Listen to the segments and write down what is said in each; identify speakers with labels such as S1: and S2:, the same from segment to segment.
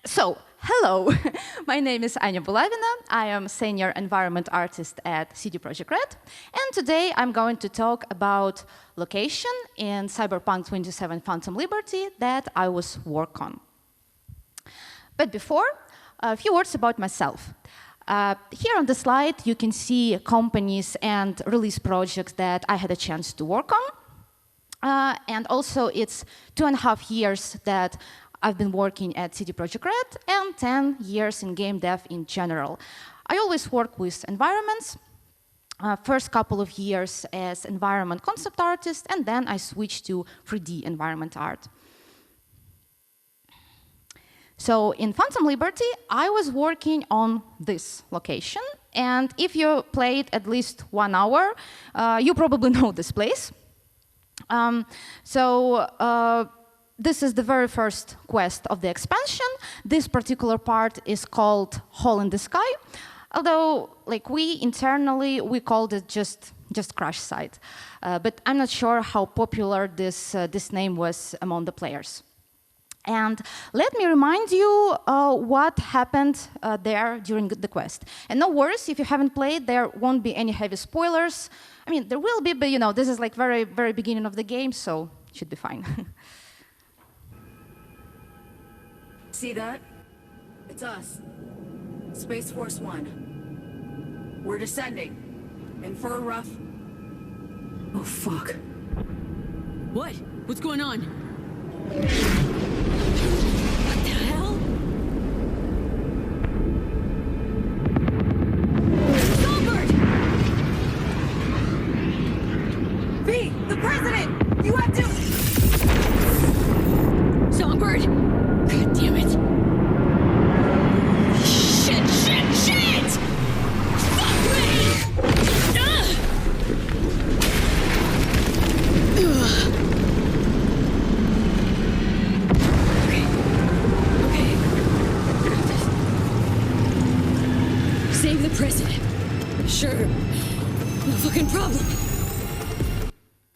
S1: So, hello, my name is Ania Bulavina. I am senior environment artist at CD PROJEKT RED, and today I'm going to talk about location in Cyberpunk 27 Phantom Liberty that I was work on. But before, a few words about myself. Here on the slide, you can see companies and release projects that I had a chance to work on. And also, it's 2.5 years that I've been working at CD PROJEKT RED and 10 years in game dev in general. I always work with environments. First couple of years as environment concept artist, and then I switched to 3D environment art. So in Phantom Liberty, I was working on this location. And if you played at least 1 hour, you probably know this place. This is the very first quest of the expansion. This particular part is called Hole in the Sky, although we internally called it just Crash Site. But I'm not sure how popular this name was among the players. And let me remind you what happened there during the quest. And no worries, if you haven't played, there won't be any heavy spoilers. I mean, there will be, but this is very, very beginning of the game, so it should be fine.
S2: See that? It's us. Space Force 1. We're descending. In for a rough... Oh, fuck.
S3: What? What's going on? What the hell? Songbird!
S2: V! The President! You have to...
S3: Songbird! God damn it! Shit! Fuck me! Okay. Save the President. Sure. No fucking problem.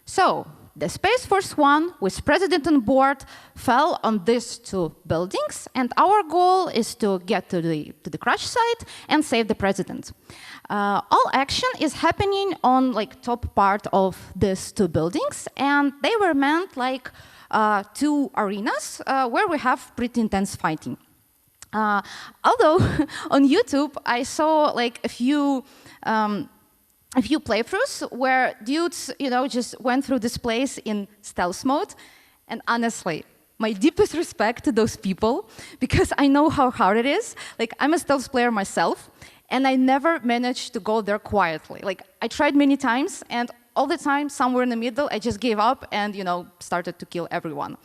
S1: So, the Space Force 1, with President on board, fell on these 2 buildings, and our goal is to get to the crash site and save the President. All action is happening on top part of these 2 buildings, and they were meant 2 arenas where we have pretty intense fighting. Although on YouTube I saw a few playthroughs where dudes, just went through this place in stealth mode. And honestly, my deepest respect to those people, because I know how hard it is. I'm a stealth player myself, and I never managed to go there quietly. I tried many times, and all the time, somewhere in the middle, I just gave up and, started to kill everyone.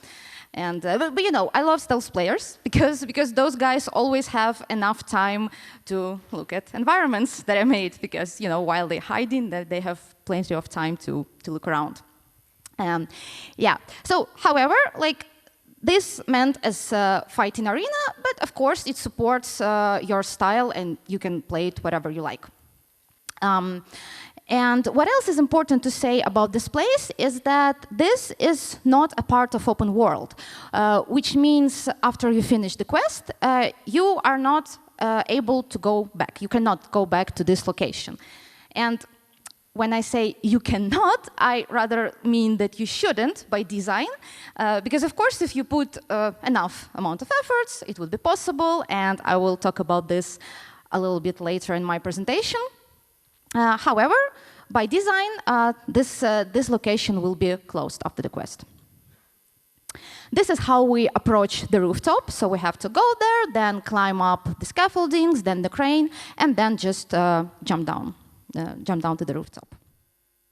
S1: And I love stealth players because those guys always have enough time to look at environments that I made, because while they're hiding, they have plenty of time to look around. Yeah. So, however, this meant as a fighting arena, but of course it supports your style, and you can play it whatever you like. And what else is important to say about this place is that this is not a part of open world, which means after you finish the quest, you are not able to go back. You cannot go back to this location. And when I say you cannot, I rather mean that you shouldn't by design, because of course if you put enough amount of efforts, it would be possible, and I will talk about this a little bit later in my presentation. However, by design, this location will be closed after the quest. This is how we approach the rooftop. So we have to go there, then climb up the scaffoldings, then the crane, and then just jump down to the rooftop.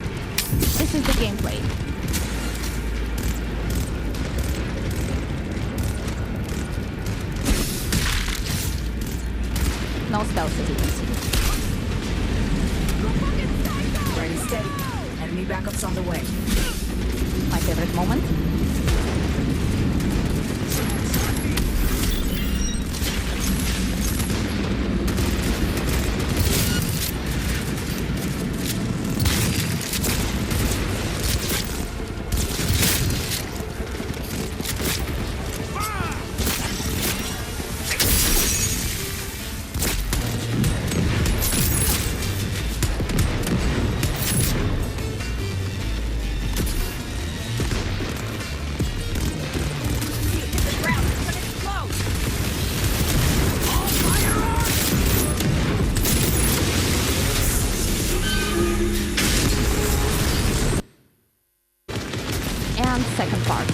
S1: This is the gameplay. No stealth, as you can see.
S2: Ready, steady. Enemy backup's on the way.
S1: My favorite moment. and second part.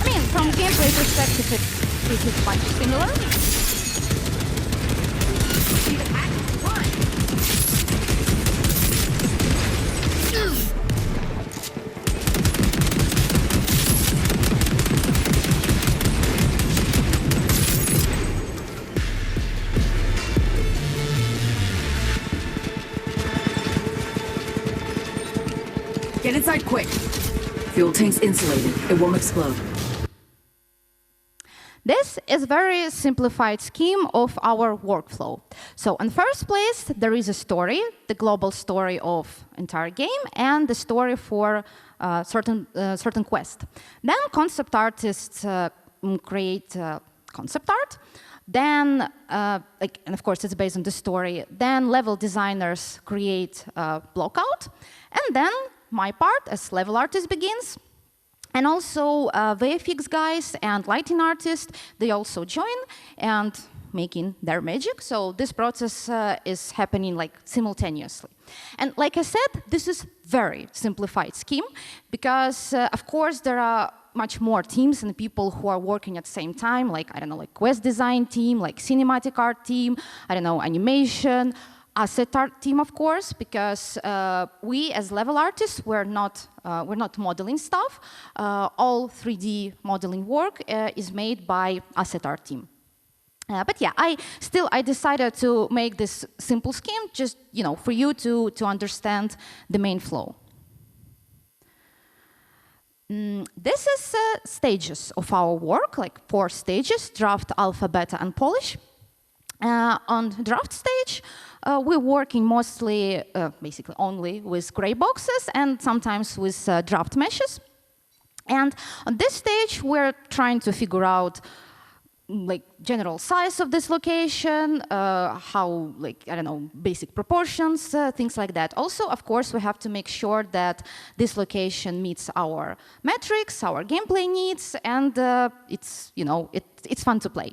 S1: I mean, from gameplay perspective, it is much similar.
S2: Get inside quick. Fuel tank's insulated. It won't explode.
S1: This is a very simplified scheme of our workflow. So in first place, there is a story, the global story of entire game, and the story for certain quest. Then concept artists create concept art. Then, and of course, it's based on the story. Then level designers create blockout, and then my part as level artist begins. And also VFX guys and lighting artists, they also join and making their magic. So this process is happening like simultaneously. And like I said, this is very simplified scheme because of course there are much more teams and people who are working at the same time, like, I don't know, like quest design team, like cinematic art team, I don't know, animation, asset art team, of course, because we as level artists, we're not modeling stuff. All 3D modeling work is made by asset art team. But yeah, I decided to make this simple scheme just, for you to understand the main flow. This is stages of our work, like 4 stages: draft, alpha, beta, and polish. On draft stage, we're working mostly, basically only with gray boxes and sometimes with draft meshes. And on this stage, we're trying to figure out like general size of this location, how, like, I don't know, basic proportions, things like that. Also, of course, we have to make sure that this location meets our metrics, our gameplay needs, and it's fun to play.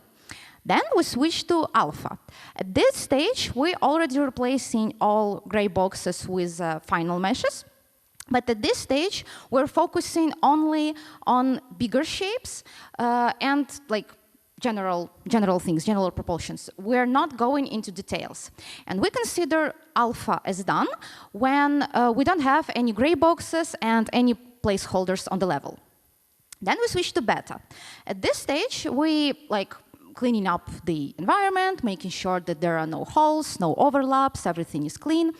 S1: Then we switch to alpha. At this stage, we're already replacing all gray boxes with final meshes. But at this stage, we're focusing only on bigger shapes and like general things, general proportions. We're not going into details. And we consider alpha as done when we don't have any gray boxes and any placeholders on the level. Then we switch to beta. At this stage, we cleaning up the environment, making sure that there are no holes, no overlaps, everything is clean.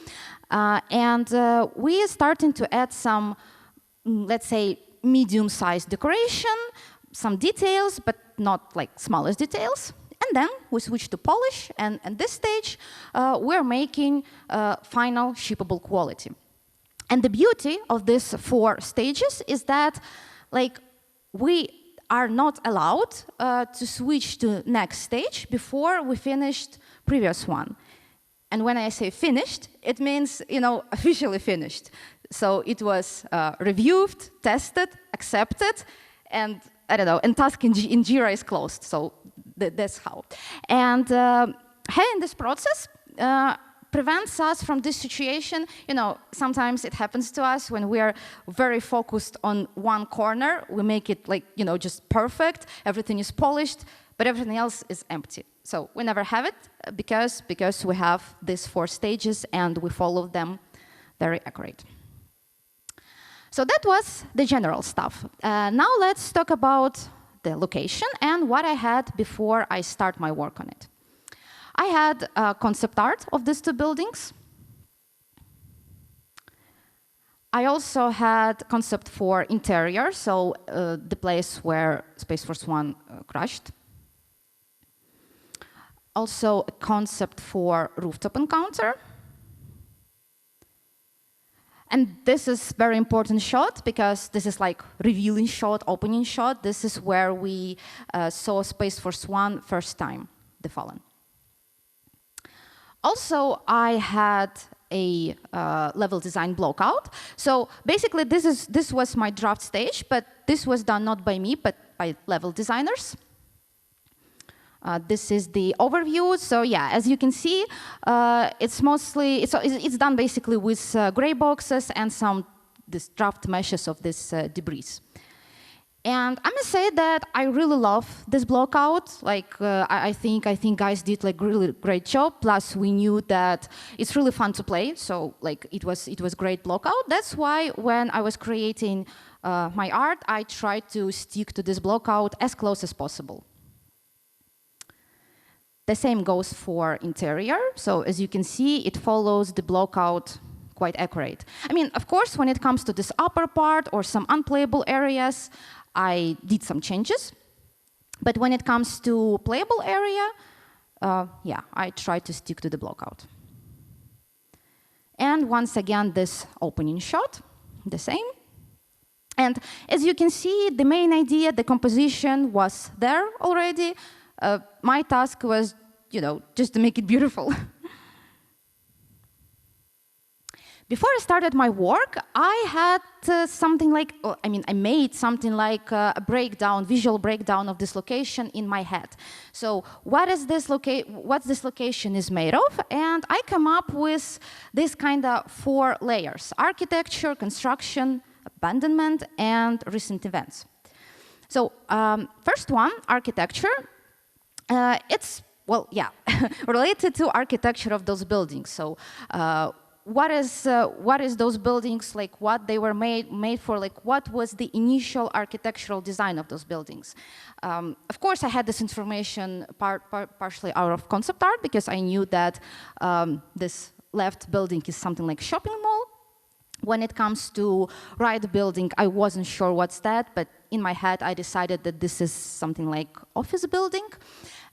S1: And we are starting to add some, let's say, medium-sized decoration, some details, but not like smallest details. And then we switch to polish, and at this stage, we're making final shippable quality. And the beauty of these 4 stages is that, we are not allowed to switch to next stage before we finished previous one. And when I say finished, it means, officially finished. So it was reviewed, tested, accepted, and I don't know, and task in Jira is closed. So that's how. And having this process prevents us from this situation. Sometimes it happens to us when we are very focused on one corner. We make it just perfect. Everything is polished, but everything else is empty. So we never have it because we have these 4 stages and we follow them very accurate. So that was the general stuff. Now let's talk about the location and what I had before I start my work on it. I had concept art of these 2 buildings. I also had concept for interior, so the place where Space Force 1 crashed. Also a concept for rooftop encounter. And this is very important shot because this is like revealing shot, opening shot. This is where we saw Space Force 1 first time, The Fallen. Also, I had a level design blockout. So basically, this was my draft stage, but this was done not by me, but by level designers. This is the overview. So yeah, as you can see, it's done basically with gray boxes and some this draft meshes of this debris. And I must say that I really love this blockout. Like I think guys did like really great job. Plus we knew that it's really fun to play. So like it was great blockout. That's why when I was creating my art, I tried to stick to this blockout as close as possible. The same goes for interior. So as you can see, it follows the blockout quite accurate. I mean, of course, when it comes to this upper part or some unplayable areas, I did some changes, but when it comes to playable area, yeah, I try to stick to the blockout. And once again, this opening shot, the same. And as you can see, the main idea, the composition was there already. My task was, just to make it beautiful. Before I started my work, I had something like, I made something like a breakdown, visual breakdown of this location in my head. So what this location is made of? And I come up with this kind of 4 layers: architecture, construction, abandonment, and recent events. So first one, architecture. It's, related to architecture of those buildings. So what is those buildings, like what they were made for, like what was the initial architectural design of those buildings. Of course, I had this information partially out of concept art because I knew that this left building is something like shopping mall. When it comes to right building, I wasn't sure what's that, but in my head I decided that this is something like office building.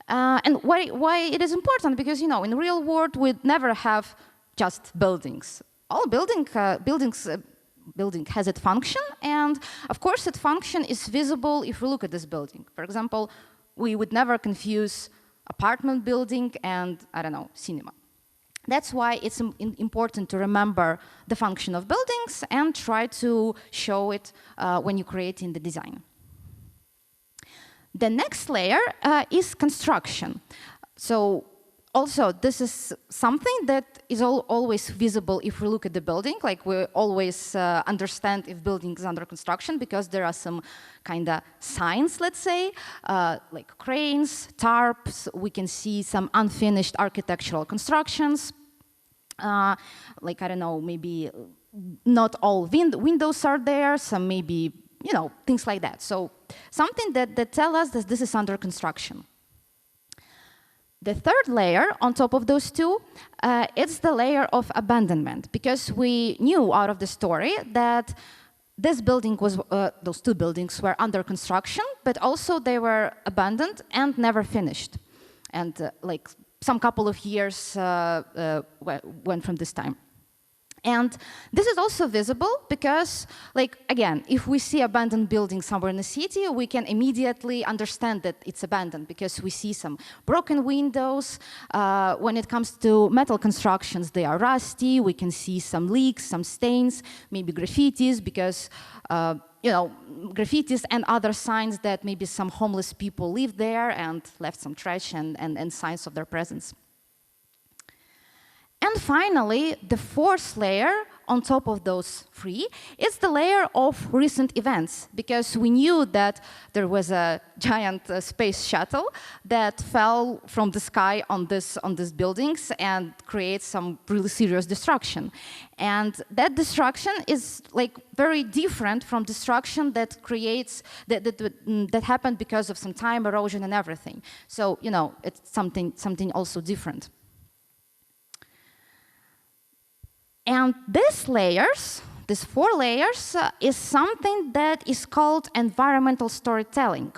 S1: And why it is important? Because in real world we'd never have just buildings. All building has its function, and of course its function is visible if we look at this building. For example, we would never confuse apartment building and, I don't know, cinema. That's why it's important to remember the function of buildings and try to show it when you're creating the design. The next layer is construction. So also, this is something that is always visible if we look at the building. Like we always understand if building is under construction because there are some kind of signs, let's say, like cranes, tarps. We can see some unfinished architectural constructions. Like, I don't know, maybe not all windows are there, some maybe, things like that. So something that tells us that this is under construction. The third layer on top of those two, it's the layer of abandonment, because we knew out of the story that this building was, those 2 buildings were under construction, but also they were abandoned and never finished. And like some couple of years went from this time. And this is also visible because, like, again, if we see abandoned building somewhere in the city, we can immediately understand that it's abandoned because we see some broken windows. When it comes to metal constructions, they are rusty. We can see some leaks, some stains, maybe graffitis, because, graffitis and other signs that maybe some homeless people lived there and left some trash and signs of their presence. And finally, the 4th layer on top of those 3 is the layer of recent events, because we knew that there was a giant space shuttle that fell from the sky on these buildings and creates some really serious destruction. And that destruction is like very different from destruction that that happened because of some time erosion and everything. So it's something also different. And these 4 layers, is something that is called environmental storytelling.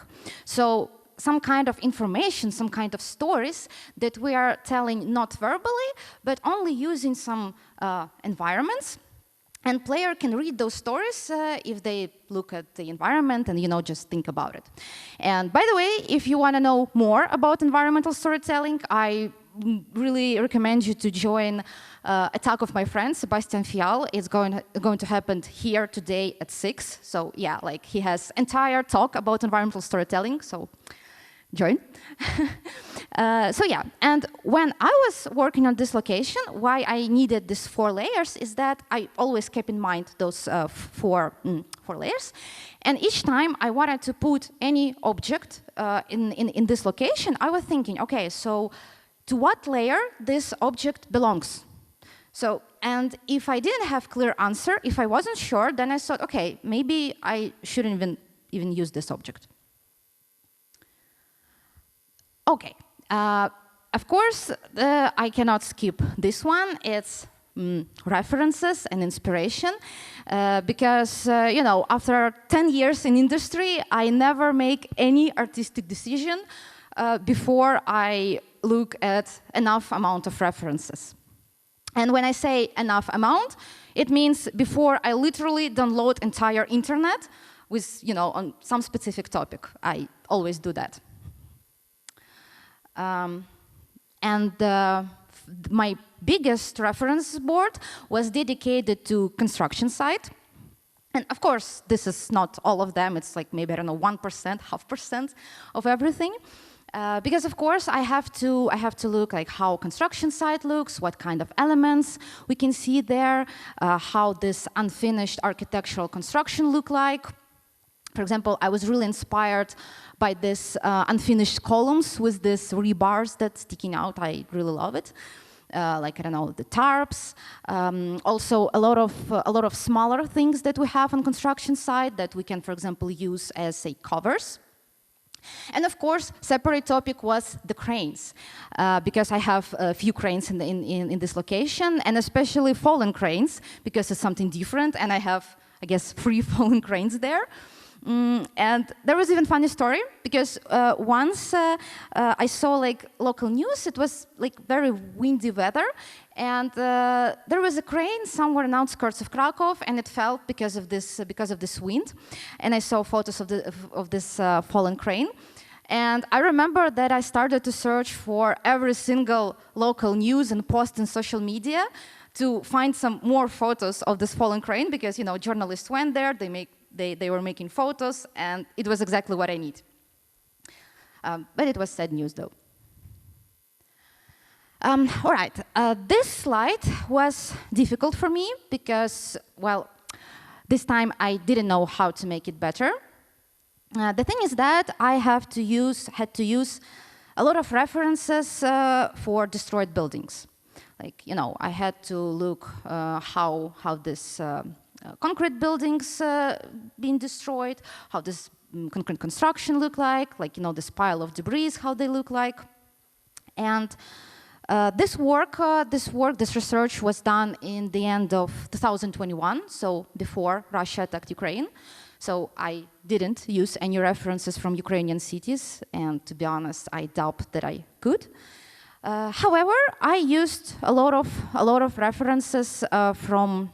S1: So some kind of information, some kind of stories that we are telling not verbally, but only using some environments. And player can read those stories if they look at the environment and just think about it. And by the way, if you want to know more about environmental storytelling, I really recommend you to join a talk of my friend Sebastian Fial. It's going to happen here today at 6. So yeah, like he has entire talk about environmental storytelling. So join. So yeah, and when I was working on this location, why I needed these 4 layers is that I always kept in mind those four layers. And each time I wanted to put any object in this location, I was thinking, okay, so to what layer this object belongs? So, and if I didn't have clear answer, if I wasn't sure, then I thought, okay, maybe I shouldn't even use this object. Okay, of course, I cannot skip this one. It's references and inspiration, because, you know, after 10 years in industry, I never make any artistic decision before I look at enough amount of references. And when I say enough amount, it means before I literally download entire internet with, you know, on some specific topic. I always do that. My biggest reference board was dedicated to construction site. And of course, this is not all of them. It's like maybe, I don't know, 1%, 0.5% of everything. Because of course, I have to look like how construction site looks, what kind of elements we can see there, how this unfinished architectural construction look like. For example, I was really inspired by this unfinished columns with this rebars that's sticking out. I really love it. Like, I don't know, the tarps. Also, a lot of smaller things that we have on construction site that we can, for example, use as, say, covers. And of course, separate topic was the cranes, because I have a few cranes in this location, and especially fallen cranes, because it's something different, and I have, I guess, 3 fallen cranes there. And there was even funny story, because once I saw like local news. It was like very windy weather, and there was a crane somewhere in the outskirts of Krakow, and it fell because of this wind. And I saw photos of this fallen crane. And I remember that I started to search for every single local news and post in social media to find some more photos of this fallen crane, because, you know, journalists went there, they were making photos, and it was exactly what I need. But it was sad news, though. All right, this slide was difficult for me because, well, this time I didn't know how to make it better. The thing is that I had to use a lot of references for destroyed buildings. Like, you know, I had to look how this concrete buildings being destroyed, how this concrete construction look like, you know, this pile of debris, how they look like. And this research was done in the end of 2021, so before Russia attacked Ukraine. So I didn't use any references from Ukrainian cities, and to be honest, I doubt that I could. However, I used a lot of references from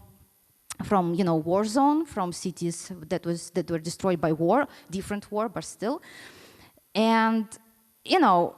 S1: you know, war zone, from cities that were destroyed by war, different war, but still. And you know,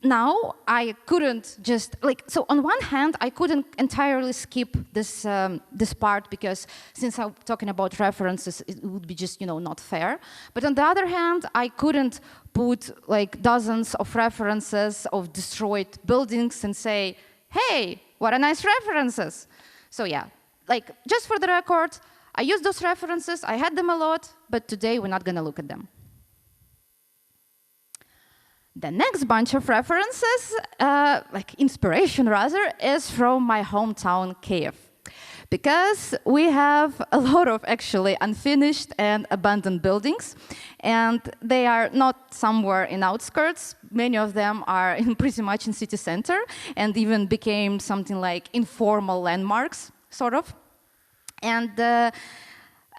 S1: now I couldn't just so on one hand I couldn't entirely skip this this part, because since I'm talking about references, it would be just, you know, not fair. But on the other hand, I couldn't put like dozens of references of destroyed buildings and say, hey, what a nice references. So yeah, like, just for the record, I used those references, I had them a lot, but today we're not gonna look at them. The next bunch of references, like inspiration rather, is from my hometown, Kiev. Because we have a lot of actually unfinished and abandoned buildings, and they are not somewhere in outskirts. Many of them are pretty much in city center, and even became something like informal landmarks, sort of. And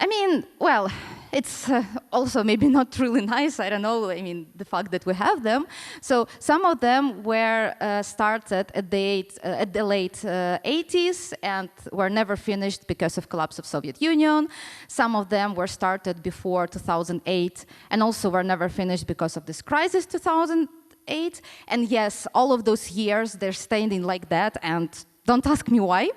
S1: I mean, well, it's also maybe not really nice, I don't know, I mean, the fact that we have them. So some of them were started at the late 80s and were never finished because of collapse of Soviet Union. Some of them were started before 2008 and also were never finished because of this crisis 2008. And yes, all of those years, they're standing like that, and don't ask me why.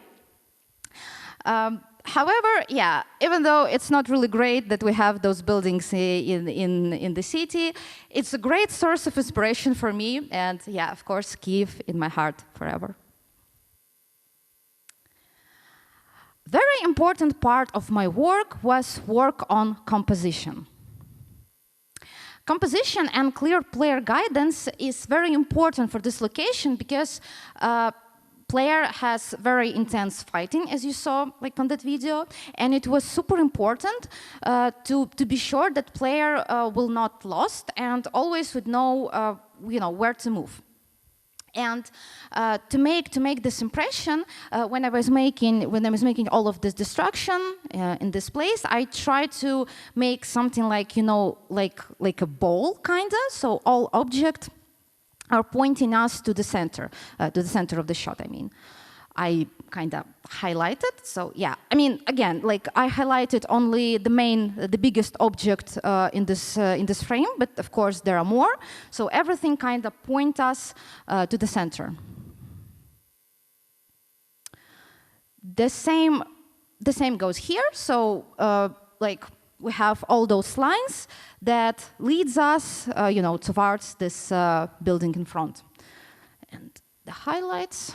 S1: However, yeah, even though it's not really great that we have those buildings in the city, it's a great source of inspiration for me, and yeah, of course, Kyiv in my heart forever. Very important part of my work was work on composition. Composition and clear player guidance is very important for this location because player has very intense fighting, as you saw like on that video, and it was super important to be sure that player will not lost and always would know where to move. And to make this impression, when I was making all of this destruction in this place, I tried to make something like like a ball kinda. So all objects are pointing us to the center of the shot. I mean, I kind of highlighted. So yeah, I mean, again, like I highlighted only the biggest object in this frame, but of course there are more. So everything kind of point us to the center. The same goes here. So like we have all those lines that leads us, towards this building in front, and the highlights.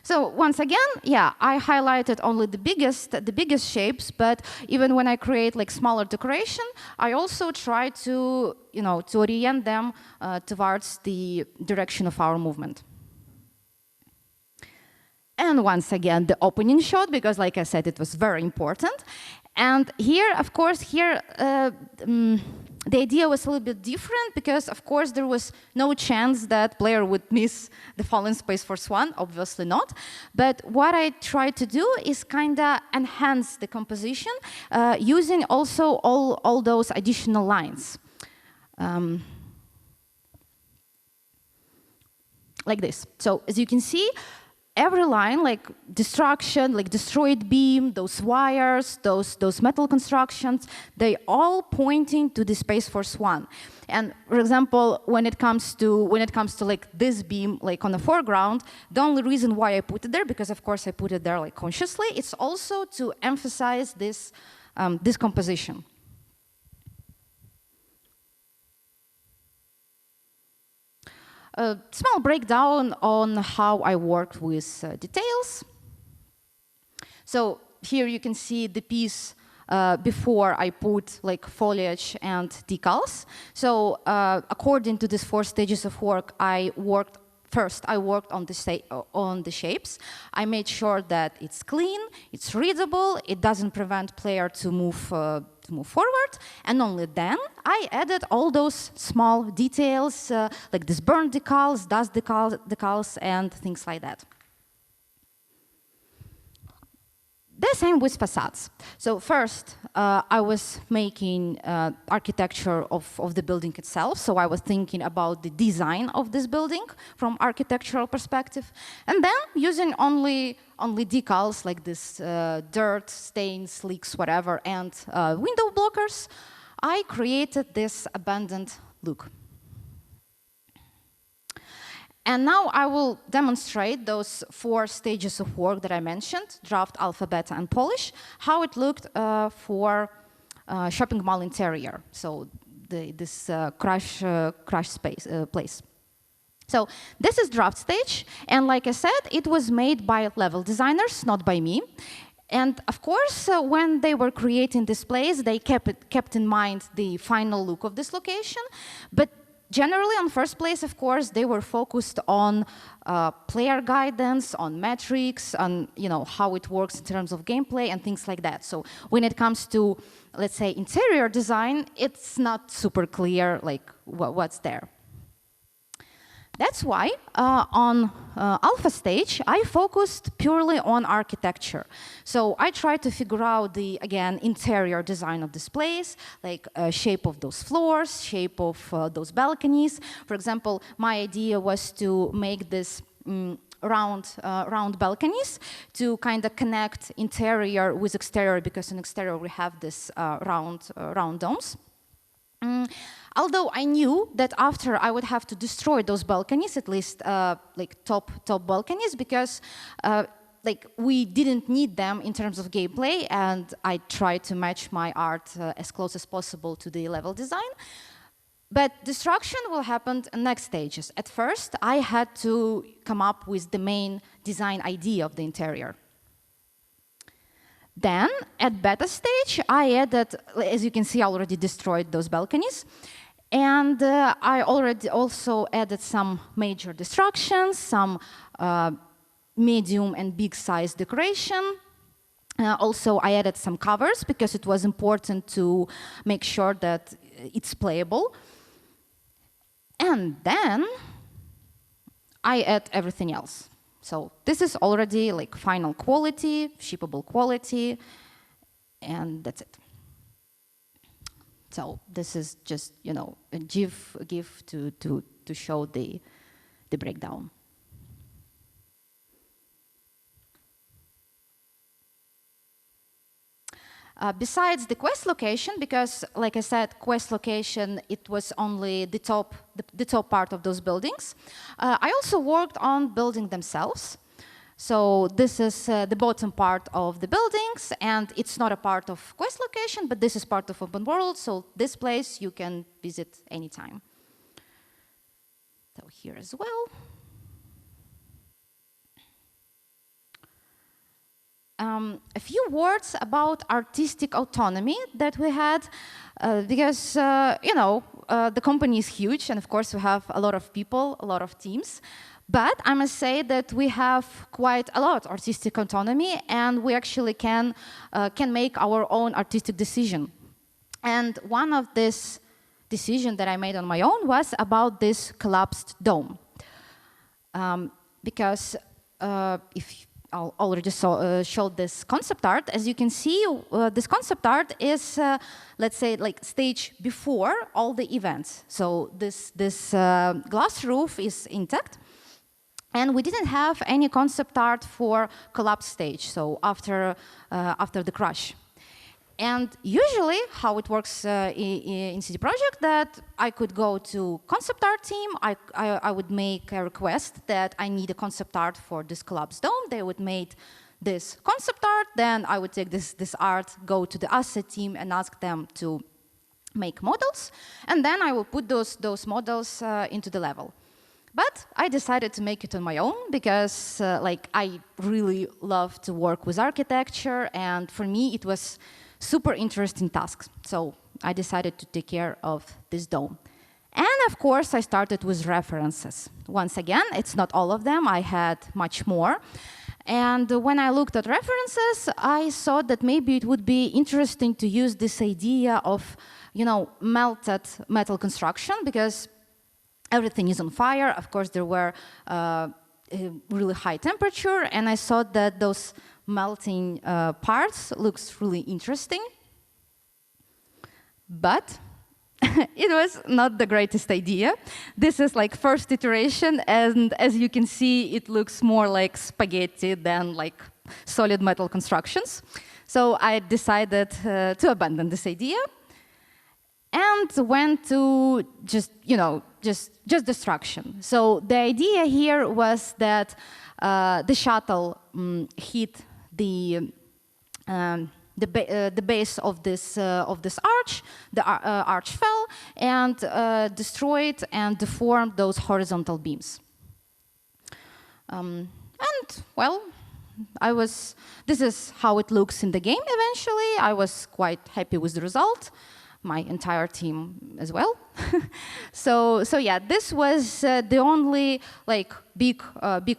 S1: So once again, yeah, I highlighted only the biggest shapes, but even when I create like smaller decoration, I also try to, to orient them towards the direction of our movement. And once again, the opening shot, because like I said, it was very important. And here, of course, the idea was a little bit different because, of course, there was no chance that player would miss the fallen Space Force 1, obviously not. But what I tried to do is kind of enhance the composition using also all those additional lines. Like this. So as you can see, every line, like destruction, like destroyed beam, those wires, those metal constructions, they all pointing to the Space Force 1. And for example, when it comes to like this beam, like on the foreground, the only reason why I put it there, because of course I put it there like consciously, it's also to emphasize this this composition. A small breakdown on how I worked with details. So here you can see the piece before I put like foliage and decals. So according to these 4 stages of work, I worked on the shapes. I made sure that it's clean, it's readable, it doesn't prevent player to move forward, and only then I added all those small details like this burn decals, dust decals, and things like that. The same with facades. So first, I was making architecture of the building itself. So I was thinking about the design of this building from architectural perspective. And then using only decals like this dirt, stains, leaks, whatever, and window blockers, I created this abandoned look. And now I will demonstrate those 4 stages of work that I mentioned, draft, alpha, beta, and polish, how it looked for shopping mall interior, so this crash place. So this is draft stage, and like I said, it was made by level designers, not by me. And of course, when they were creating this place, they kept in mind the final look of this location, but generally, on first place, of course, they were focused on player guidance, on metrics, on how it works in terms of gameplay and things like that. So when it comes to, let's say, interior design, it's not super clear like what's there. That's why on alpha stage, I focused purely on architecture. So I tried to figure out the, again, interior design of this place, like shape of those floors, shape of those balconies. For example, my idea was to make this round balconies to kind of connect interior with exterior, because in exterior we have this round domes. Although I knew that after I would have to destroy those balconies, at least like top balconies, because like we didn't need them in terms of gameplay, and I tried to match my art as close as possible to the level design. But destruction will happen in next stages. At first, I had to come up with the main design idea of the interior. Then, at beta stage, I added, as you can see, I already destroyed those balconies. And I already also added some major destructions, some medium and big size decoration. Also, I added some covers because it was important to make sure that it's playable. And then I add everything else. So this is already like final quality, shippable quality, and that's it. So this is just, you know, a GIF to show the breakdown. Besides the quest location, because like I said, quest location, it was only the top part of those buildings. I also worked on building themselves. So this is the bottom part of the buildings, and it's not a part of quest location, but this is part of open world, so this place you can visit anytime. So here as well. A few words about artistic autonomy that we had, because, you know, the company is huge, and of course we have a lot of people, a lot of teams. But I must say that we have quite a lot of artistic autonomy, and we actually can make our own artistic decision. And one of this decision that I made on my own was about this collapsed dome. Because if I already showed this concept art, as you can see, this concept art is, let's say, like stage before all the events. So this glass roof is intact. And we didn't have any concept art for collapse stage, so after the crash. And usually, how it works in CD Projekt, that I could go to concept art team, I would make a request that I need a concept art for this collapse dome. They would make this concept art, then I would take this art, go to the asset team and ask them to make models, and then I will put those models into the level. But I decided to make it on my own because like I really love to work with architecture, and for me it was super interesting task. So I decided to take care of this dome. And of course I started with references. Once again, it's not all of them, I had much more. And when I looked at references, I thought that maybe it would be interesting to use this idea of, you know, melted metal construction, because everything is on fire. Of course, there were really high temperature, and I thought that those melting parts looks really interesting. But it was not the greatest idea. This is like first iteration, and as you can see, it looks more like spaghetti than like solid metal constructions. So I decided to abandon this idea and went to just, you know, just destruction. So the idea here was that the shuttle hit the base of this arch. The arch fell and destroyed and deformed those horizontal beams. And well, this is how it looks in the game eventually. I was quite happy with the result. My entire team as well. So yeah, this was the only like big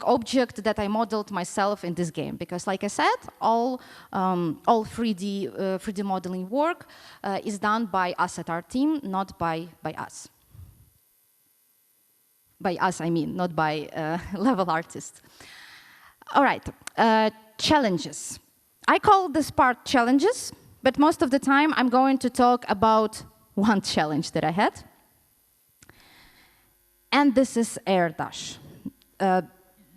S1: object that I modeled myself in this game, because like I said, all 3D modeling work is done by us at our team, not by us. By us, I mean, not by level artists. All right, challenges. I call this part challenges. But most of the time, I'm going to talk about one challenge that I had. And this is air dash.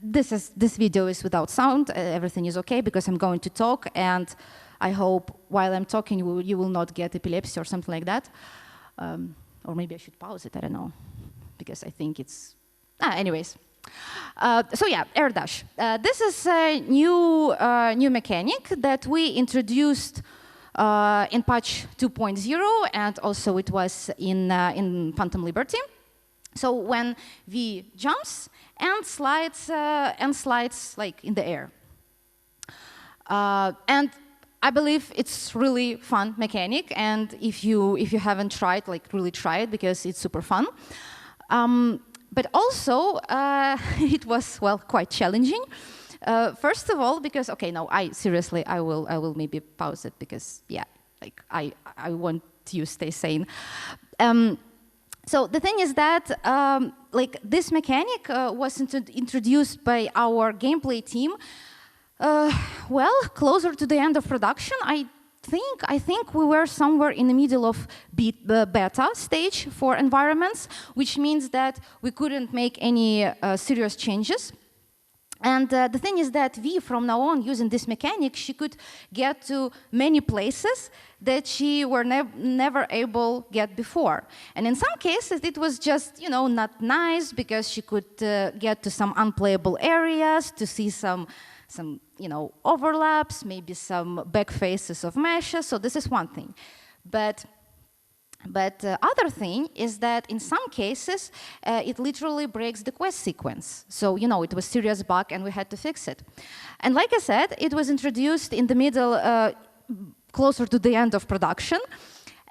S1: This video is without sound. Everything is OK, because I'm going to talk. And I hope while I'm talking, you will not get epilepsy or something like that. Or maybe I should pause it. I don't know. Because I think it's... anyways. So yeah, air dash. This is a new mechanic that we introduced in patch 2.0, and also it was in Phantom Liberty. So when V jumps and slides like in the air. And I believe it's really fun mechanic, and if you haven't tried, like really try it because it's super fun. But also it was quite challenging. First of all, because seriously, I will maybe pause it because like I want you to stay sane. So the thing is that like this mechanic was introduced by our gameplay team. Closer to the end of production, I think we were somewhere in the middle of beta stage for environments, which means that we couldn't make any serious changes. And the thing is that V, from now on, using this mechanic, she could get to many places that she were never able to get before. And in some cases, it was just, not nice because she could get to some unplayable areas, to see some overlaps, maybe some back faces of meshes. So this is one thing. But the other thing is that in some cases, it literally breaks the quest sequence. So, it was a serious bug and we had to fix it. And like I said, it was introduced in the middle, closer to the end of production.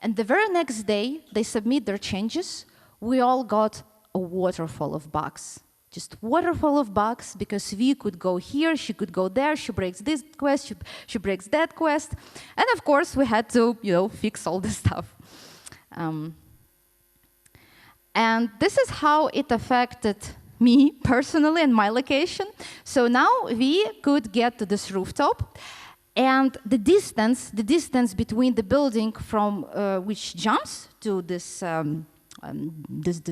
S1: And the very next day, they submit their changes. We all got a waterfall of bugs. Just waterfall of bugs, because V could go here, she could go there, she breaks this quest, she breaks that quest. And of course, we had to, fix all this stuff. And this is how it affected me personally and my location. So now we could get to this rooftop, and the distance between the building from which jumps to this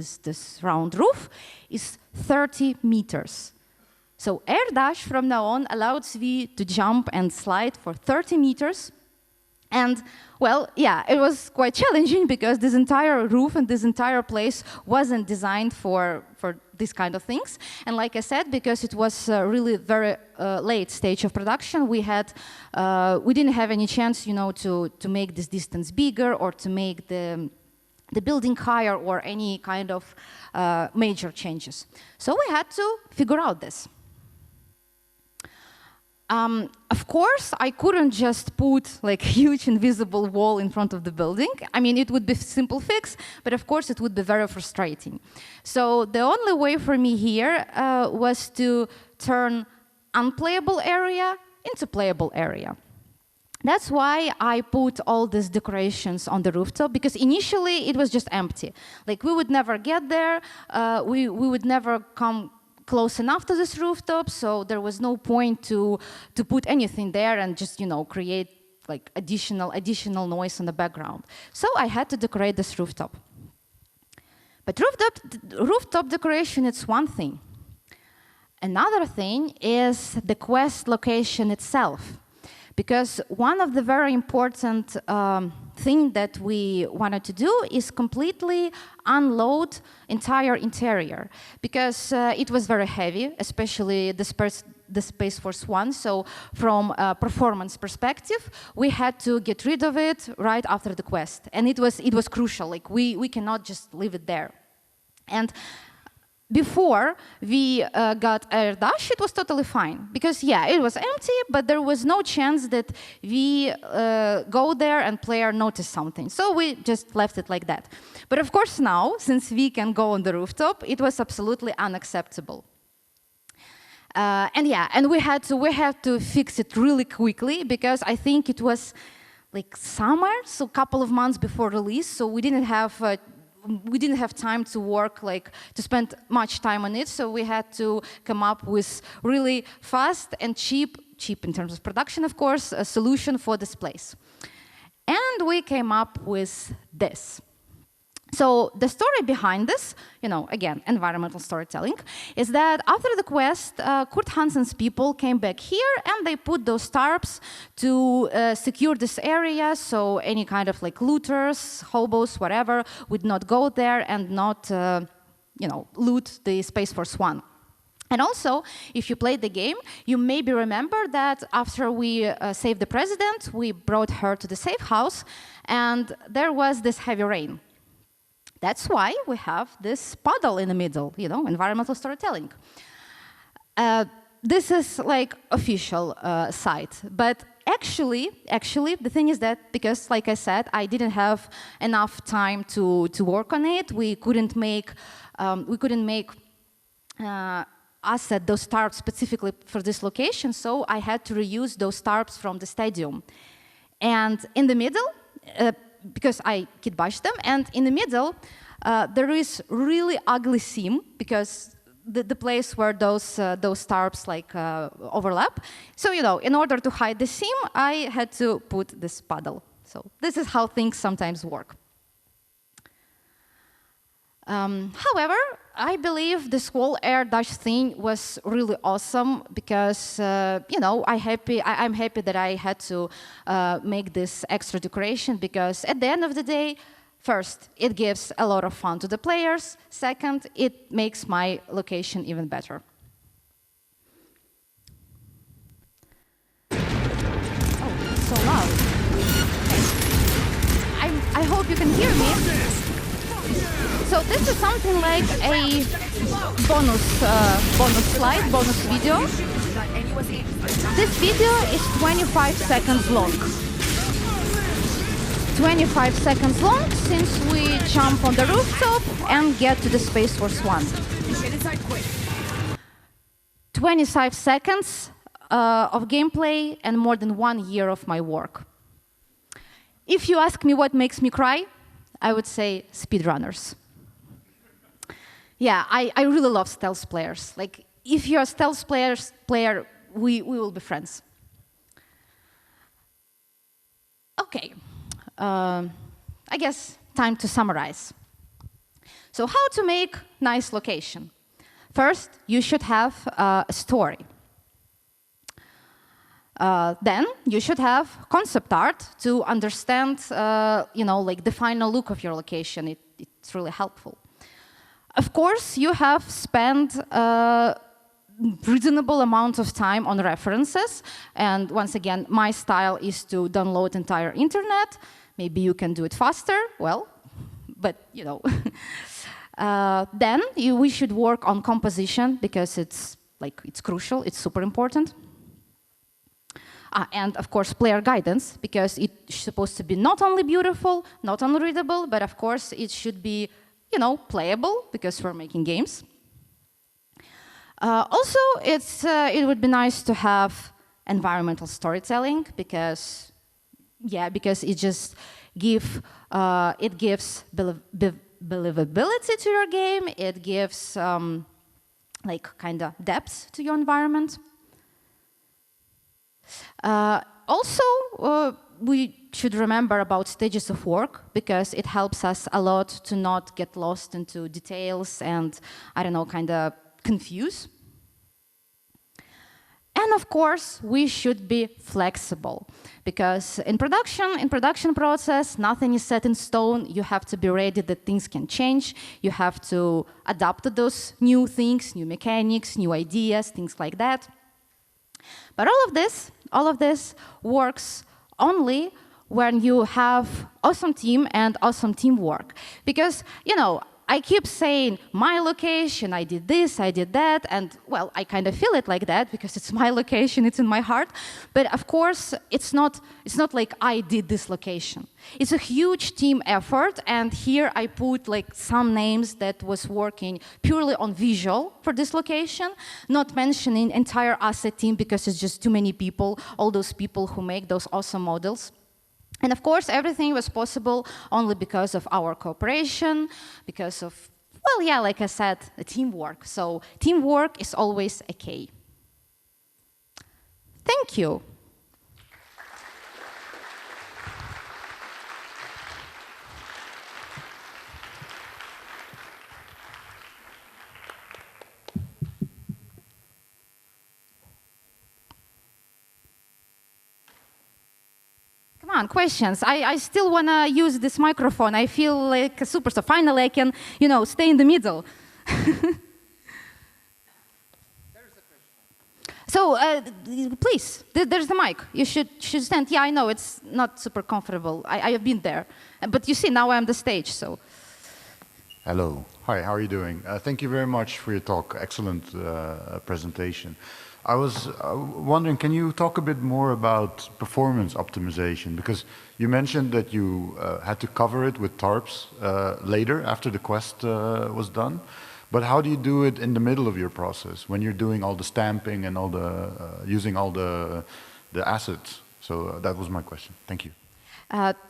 S1: this round roof is 30 meters. So air dash from now on allows V to jump and slide for 30 meters. And, it was quite challenging because this entire roof and this entire place wasn't designed for these kind of things. And like I said, because it was really very late stage of production, we didn't have any chance, to make this distance bigger or to make the building higher or any kind of major changes. So we had to figure out this. Of course, I couldn't just put like huge invisible wall in front of the building. I mean, it would be a simple fix, but of course it would be very frustrating. So the only way for me here was to turn unplayable area into playable area. That's why I put all these decorations on the rooftop, because initially it was just empty. Like we would never get there, we would never come close enough to this rooftop, so there was no point to put anything there and just, create like additional noise in the background. So I had to decorate this rooftop. But rooftop decoration, it's one thing. Another thing is the quest location itself. Because one of the very important thing that we wanted to do is completely unload entire interior, because it was very heavy, especially the Space Force 1. So from a performance perspective, we had to get rid of it right after the quest, and it was crucial. Like we cannot just leave it there. And before we got air dash, it was totally fine, because it was empty, but there was no chance that we go there and player notice something. So we just left it like that. But of course now, since we can go on the rooftop, it was absolutely unacceptable. And we had to fix it really quickly, because I think it was like summer, so a couple of months before release, so we didn't have time to work, to spend much time on it, so we had to come up with really fast and cheap in terms of production, of course, a solution for this place. And we came up with this. So the story behind this, again, environmental storytelling, is that after the quest, Kurt Hansen's people came back here and they put those tarps to secure this area, so any kind of looters, hobos, whatever, would not go there and not, loot the Space Force 1. And also, if you played the game, you maybe remember that after we saved the president, we brought her to the safe house, and there was this heavy rain. That's why we have this puddle in the middle, environmental storytelling. This is like official site, but actually, the thing is that because, like I said, I didn't have enough time to work on it. We couldn't make asset those tarps specifically for this location, so I had to reuse those tarps from the stadium. And in the middle, because I kitbashed them, and in the middle, there is really ugly seam because the place where those tarps overlap. So in order to hide the seam, I had to put this puddle. So this is how things sometimes work. However, I believe this whole air dash thing was really awesome because I'm happy that I had to make this extra decoration because at the end of the day, first, it gives a lot of fun to the players. Second, it makes my location even better. Oh, it's so loud. Okay. I hope you can hear me. So this is something like a bonus slide, bonus video. This video is 25 seconds long. 25 seconds long since we jump on the rooftop and get to the Space Force 1. 25 seconds of gameplay and more than 1 year of my work. If you ask me what makes me cry, I would say speedrunners. Yeah, I really love stealth players. Like, if you're a stealth player, we will be friends. Okay. I guess time to summarize. So how to make nice location? First, you should have a story. Then you should have concept art to understand, the final look of your location. It's really helpful. Of course, you have spent reasonable amount of time on references. And once again, my style is to download entire internet. Maybe you can do it faster. Well, but then we should work on composition because it's crucial. It's super important. And of course, player guidance because it's supposed to be not only beautiful, not only readable, but of course it should be playable because we're making games. Also, it would be nice to have environmental storytelling because it just gives believability to your game. It gives kind of depth to your environment. Also, we should remember about stages of work because it helps us a lot to not get lost into details and, kind of confuse. And of course, we should be flexible because in production process, nothing is set in stone. You have to be ready that things can change. You have to adapt to those new things, new mechanics, new ideas, things like that. But all of this works only when you have awesome team and awesome teamwork. Because, I keep saying, my location, I did this, I did that, and, well, I kind of feel it like that because it's my location, it's in my heart. But, of course, it's not like I did this location. It's a huge team effort, and here I put, some names that was working purely on visual for this location, not mentioning entire asset team because it's just too many people, all those people who make those awesome models. And of course, everything was possible only because of our cooperation, because of, like I said, the teamwork. So teamwork is always a key. Thank you. Come on, questions. I still want to use this microphone. I feel like a superstar. Finally, I can, stay in the middle. So please, there's the mic. You should stand. Yeah, I know it's not super comfortable. I have been there, but you see now I'm the stage. So.
S4: Hello. Hi. How are you doing? Thank you very much for your talk. Excellent presentation. I was wondering, can you talk a bit more about performance optimization? Because you mentioned that you had to cover it with tarps later after the quest was done. But how do you do it in the middle of your process when you're doing all the stamping and all the using all the assets? So that was my question. Thank you.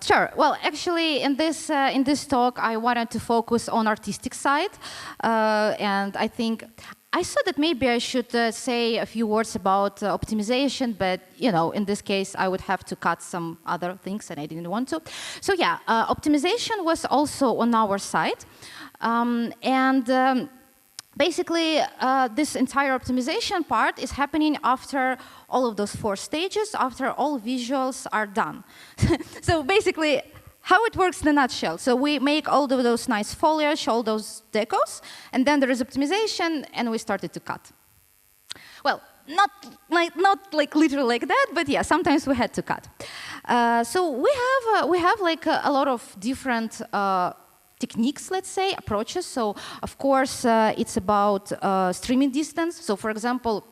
S1: Sure. Well, actually, in this talk, I wanted to focus on artistic side, and I think I thought that maybe I should say a few words about optimization, but in this case, I would have to cut some other things, and I didn't want to. So yeah, optimization was also on our side. Basically, this entire optimization part is happening after all of those 4 stages, after all visuals are done. So basically, how it works in a nutshell. So we make all of those nice foliage, all those decos, and then there is optimization, and we started to cut. Well, not like literally like that, but yeah, sometimes we had to cut. So we have like a lot of different techniques, let's say, approaches. So, of course, it's about streaming distance. So, for example,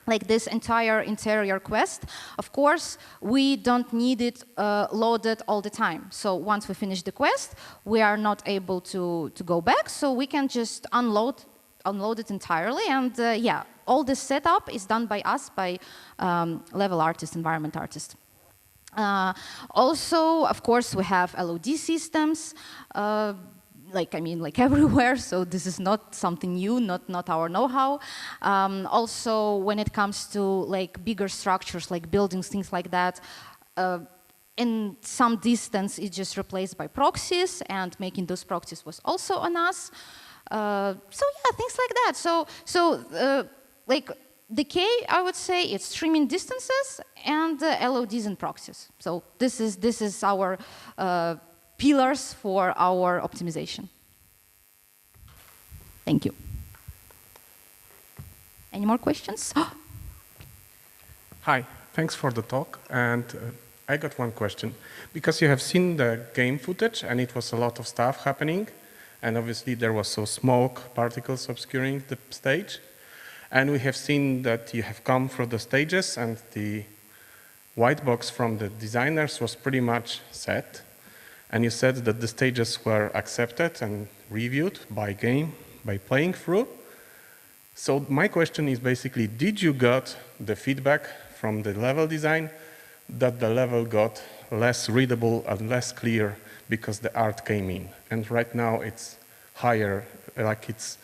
S1: like this entire interior quest, of course, we don't need it loaded all the time. So once we finish the quest, we are not able to go back. So we can just unload it entirely. And yeah, all this setup is done by us, by level artist, environment artist. Also, of course, we have LOD systems, like everywhere, so this is not something new, not our know-how. Also, when it comes to like bigger structures, like buildings, things like that, in some distance, it's just replaced by proxies, and making those proxies was also on us. So yeah, things like that. So like, decay, I would say, it's streaming distances and LODs and proxies. So this is our pillars for our optimization. Thank you. Any more questions?
S5: Hi, thanks for the talk. And I got one question. Because you have seen the game footage, and it was a lot of stuff happening, and obviously there was so smoke particles obscuring the stage. And we have seen that you have come through the stages, and the white box from the designers was pretty much set. And you said that the stages were accepted and reviewed by playing through. So my question is basically, did you get the feedback from the level design that the level got less readable and less clear because the art came in? And right now it's higher, like it's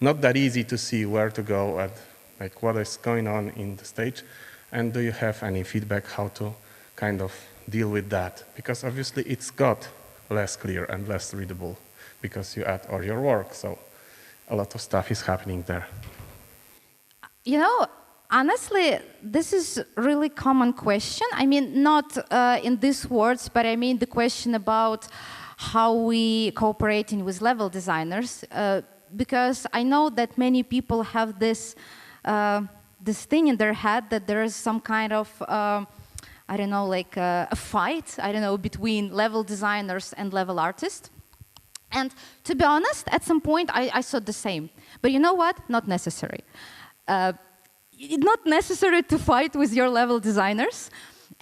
S5: not that easy to see where to go and like what is going on in the stage. And do you have any feedback how to kind of deal with that? Because obviously it's got less clear and less readable because you add all your work. So a lot of stuff is happening there.
S1: Honestly, this is a really common question. I mean, not in these words, but I mean the question about how we cooperating with level designers. Because I know that many people have this thing in their head that there is some kind of, I don't know, like a fight, I don't know, between level designers and level artists. And to be honest, at some point I thought the same. But you know what? Not necessary. It's not necessary to fight with your level designers.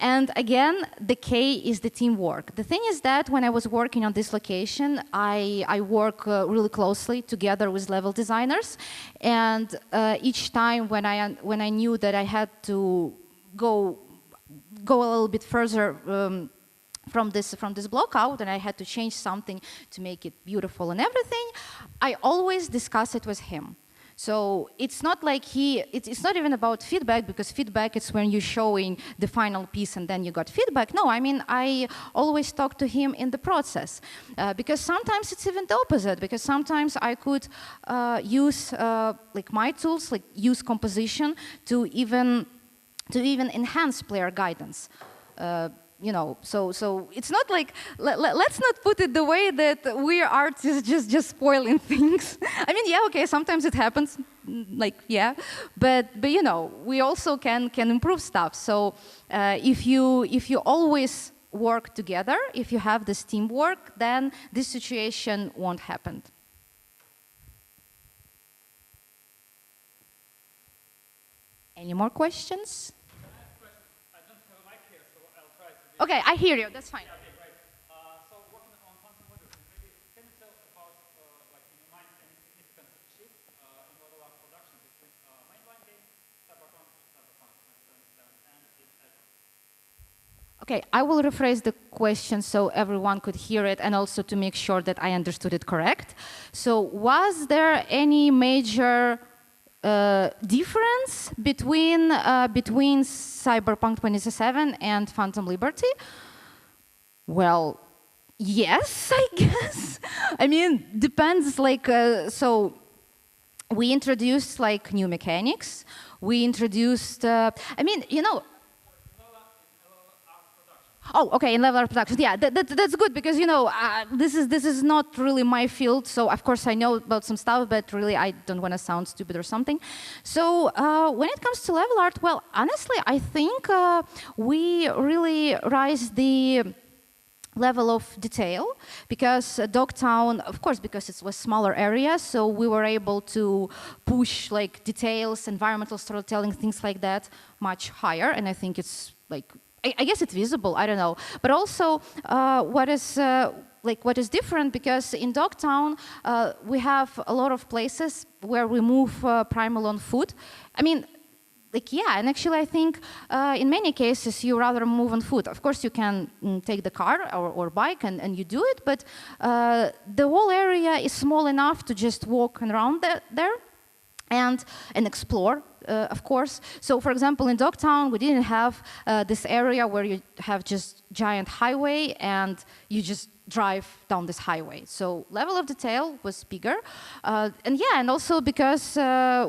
S1: And again, the K is the teamwork. The thing is that when I was working on this location, I work really closely together with level designers. And each time when I knew that I had to go a little bit further from this block out, and I had to change something to make it beautiful and everything, I always discuss it with him. So it's not like it's not even about feedback, because feedback is when you're showing the final piece and then you got feedback. No, I mean, I always talk to him in the process. Because sometimes it's even the opposite, because sometimes I could use like my tools, like use composition to even enhance player guidance. So it's not like, let's not put it the way that we artists just spoiling things. I mean, yeah, okay, sometimes it happens. like, yeah, but you know, we also can improve stuff. So if you always work together, if you have this teamwork, then this situation won't happen. Any more questions? Okay, I hear you. That's fine. Okay, I will rephrase the question so everyone could hear it and also to make sure that I understood it correct. So was there any major difference between Cyberpunk 2077 and Phantom Liberty? Well, yes, I guess. I mean, depends. Like, so we introduced like new mechanics. We introduced. I mean, you know. Oh, okay, in level art production. Yeah, that's good because, you know, this is not really my field. So, of course, I know about some stuff, but really I don't want to sound stupid or something. So, when it comes to level art, well, honestly, I think we really rise the level of detail because Dogtown, of course, because it was smaller area, so we were able to push like details, environmental storytelling, things like that much higher. And I think it's like, I guess it's visible, I don't know. But also, what is different, because in Dogtown, we have a lot of places where we move primal on foot. I mean, like, yeah, and actually I think in many cases you rather move on foot. Of course, you can take the car or bike and you do it, but the whole area is small enough to just walk around there and explore. Of course. So, for example, in Dogtown, we didn't have this area where you have just giant highway and you just drive down this highway. So, level of detail was bigger. And yeah, and also because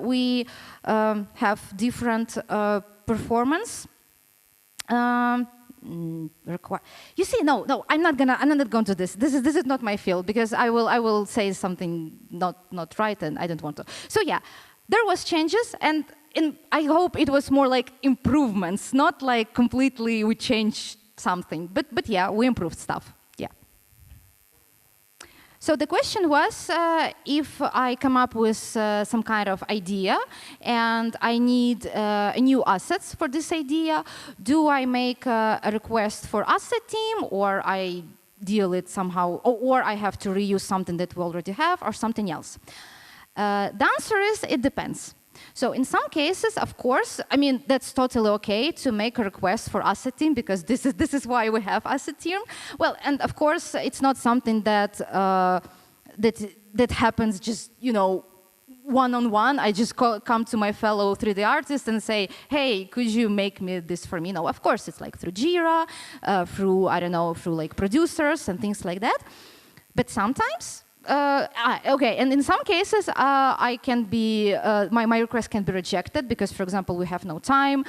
S1: we have different performance. You see, no, I'm not going to this. This is not my field because I will say something not right, and I don't want to. So yeah, there was changes, and I hope it was more like improvements, not like completely we changed something. But yeah, we improved stuff. Yeah. So the question was, if I come up with some kind of idea and I need new assets for this idea, do I make a request for asset team, or I deal it somehow, or I have to reuse something that we already have, or something else? The answer is it depends. So in some cases, of course, I mean, that's totally okay to make a request for asset team because this is why we have asset team. Well, and of course, it's not something that that happens just, you know, one-on-one. I just come to my fellow 3D artist and say, hey, could you make me this for me? No, of course, it's like through Jira, through, I don't know, through like producers and things like that. But sometimes, okay, and in some cases, I can be my request can be rejected because, for example, we have no time,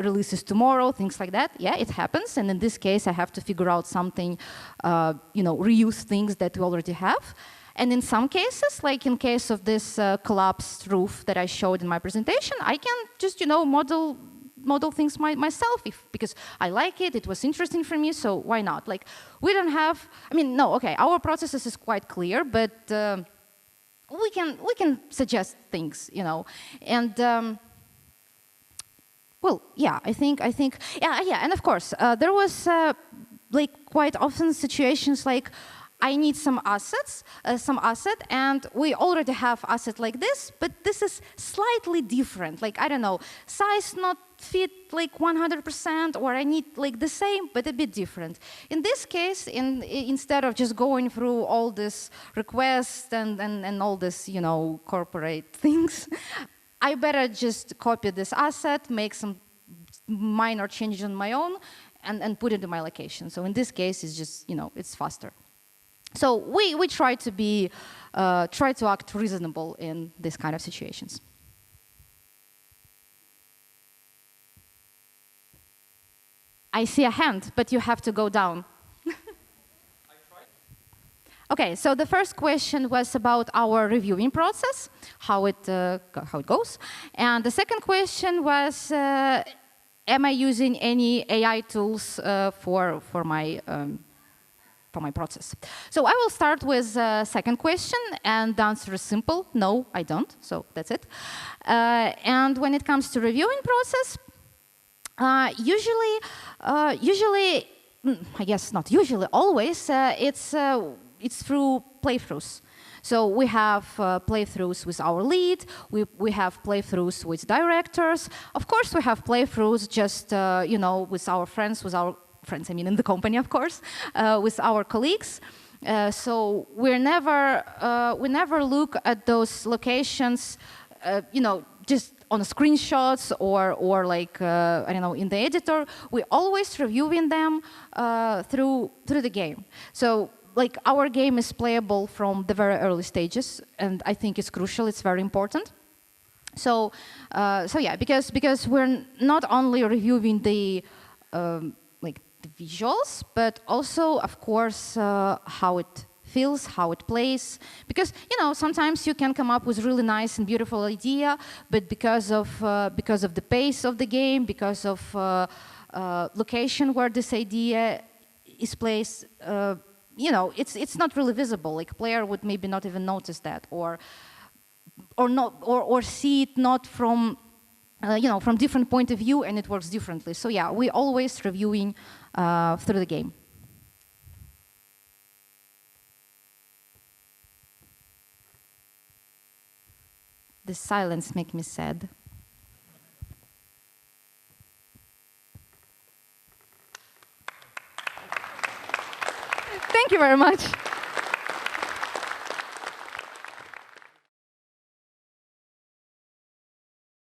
S1: releases tomorrow, things like that. Yeah, it happens, and in this case, I have to figure out something, you know, reuse things that we already have. And in some cases, like in case of this collapsed roof that I showed in my presentation, I can just, you know, model things myself because I like it, it was interesting for me, so why not? Like, we don't have, I mean, no, okay, our processes is quite clear, but we can suggest things, you know, and well, yeah, I think, yeah, and of course, there was like quite often situations like I need some assets, and we already have asset like this, but this is slightly different. Like, I don't know, size not fit like 100%, or I need like the same, but a bit different. In this case, instead of just going through all this requests and all this, you know, corporate things, I better just copy this asset, make some minor changes on my own, and put it in my location. So in this case, it's just, you know, it's faster. So we try to be, try to act reasonable in this kind of situations. I see a hand, but you have to go down. Okay. Okay, so the first question was about our reviewing process, how it goes. And the second question was, am I using any AI tools for my process? So I will start with the second question, and the answer is simple: no, I don't. So that's it. And when it comes to reviewing process, usually, I guess not usually, always, it's through playthroughs. So we have playthroughs with our lead, we have playthroughs with directors. Of course, we have playthroughs just, with our friends, I mean in the company, of course, with our colleagues. So we never look at those locations, just on screenshots or like, I don't know, in the editor. We always reviewing them through the game. So like our game is playable from the very early stages, and I think it's crucial, it's very important. So yeah, because we're not only reviewing the visuals, but also, of course, how it feels, how it plays. Because sometimes you can come up with really nice and beautiful idea, but because of the pace of the game, because of location where this idea is placed, it's not really visible. Like player would maybe not even notice that, or see it not from from different point of view, and it works differently. So yeah, we always reviewing through the game. The silence makes me sad. Thank you very much.